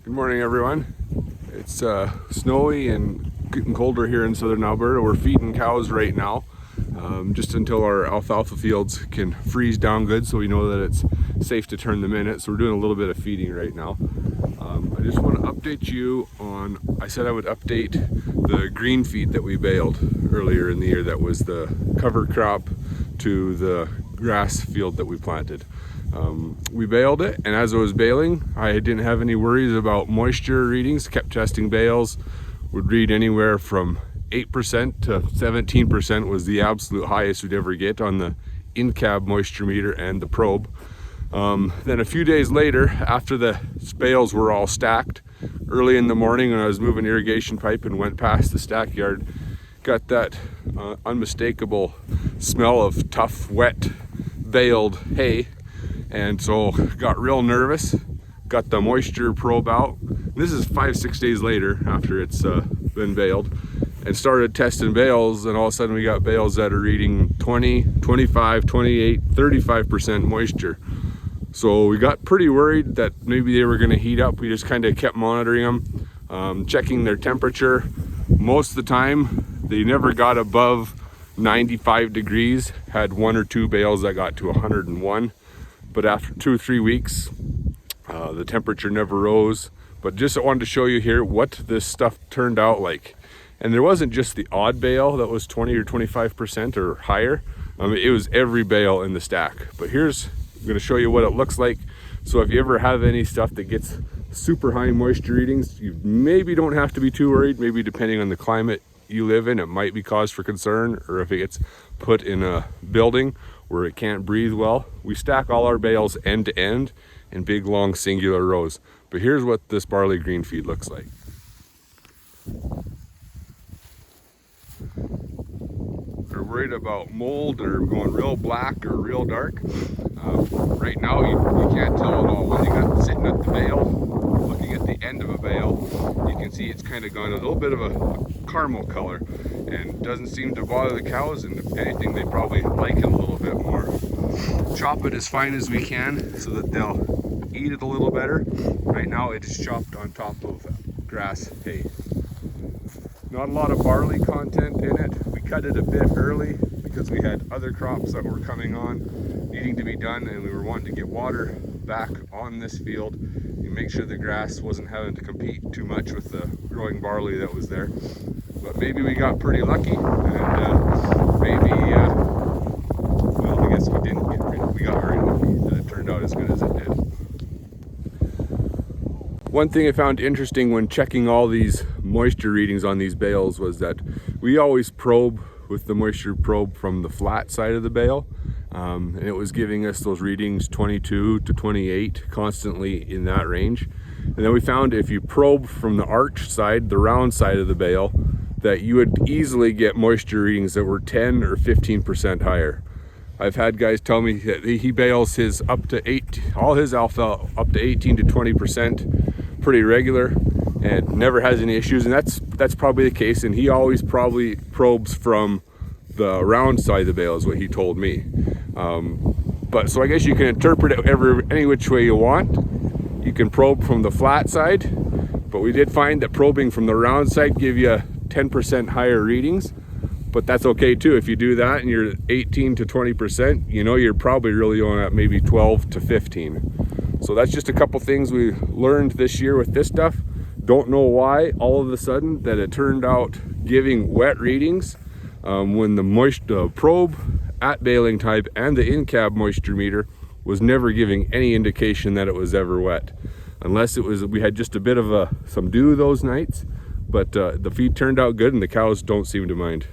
Good morning, everyone. It's snowy and getting colder here in southern Alberta. We're feeding cows right now, just until our alfalfa fields can freeze down good, so we know that it's safe to turn them in. So we're doing a little bit of feeding right now. I just want to update you on, I said I would update the green feed that we baled earlier in the year. That was the cover crop to the grass field that we planted. We baled it, and as I was baling, I didn't have any worries about moisture readings. Kept testing bales, would read anywhere from 8% to 17% was the absolute highest we'd ever get on the in-cab moisture meter and the probe. Then a few days later, after the bales were all stacked, early in the morning when I was moving irrigation pipe and went past the stack yard, got that unmistakable smell of tough, wet, baled hay. And so got real nervous, got the moisture probe out. This is 5-6 days later after it's been baled, and started testing bales, and all of a sudden we got bales that are reading 20, 25, 28, 35% moisture. So we got pretty worried that maybe they were going to heat up. We just kind of kept monitoring them, checking their temperature. Most of the time they never got above 95 degrees. Had one or two bales that got to 101. But after 2 or 3 weeks, the temperature never rose. But just wanted to show you here what this stuff turned out like. And there wasn't just the odd bale that was 20 or 25% or higher. It was every bale in the stack. But I'm going to show you what it looks like. So if you ever have any stuff that gets super high moisture readings, you maybe don't have to be too worried. Maybe depending on the climate you live in, it might be cause for concern, or if it gets put in a building where it can't breathe well. We stack all our bales end to end in big long singular rows. But here's what this barley green feed looks like. They're worried about mold or going real black or real dark. Right now you can't tell at all. When you got sitting at the bale, looking at the end of a bale, you can see it's kind of gone a little bit of a caramel color, and doesn't seem to bother the cows, and if anything they probably like it a little bit more. Chop it as fine as we can so that they'll eat it a little better. Right now it is chopped on top of grass hay. Not a lot of barley content in it. We cut it a bit early because we had other crops that were coming on, needing to be done, and we were wanting to get water back on this field and make sure the grass wasn't having to compete too much with the growing barley that was there. But maybe we got pretty lucky, and maybe, well, I guess we didn't we got very lucky that it turned out as good as it did. One thing I found interesting when checking all these moisture readings on these bales was that we always probe with the moisture probe from the flat side of the bale, and it was giving us those readings 22 to 28 constantly in that range. And then we found if you probe from the arch side, the round side of the bale, that you would easily get moisture readings that were 10 or 15% higher. I've had guys tell me that he bales his all his alfalfa up to 18 to 20% pretty regular and never has any issues, and that's probably the case. And he always probably probes from the round side of the bale is what he told me. But so I guess you can interpret it any which way you want. You can probe from the flat side, but we did find that probing from the round side give you 10% higher readings. But that's okay too. If you do that and you're 18 to 20%, you know you're probably really only at maybe 12 to 15. So that's just a couple things we learned this year with this stuff. Don't know why all of a sudden that it turned out giving wet readings when the probe at baling type and the in-cab moisture meter was never giving any indication that it was ever wet, unless it was we had just a bit of some dew those nights. But the feed turned out good, and the cows don't seem to mind.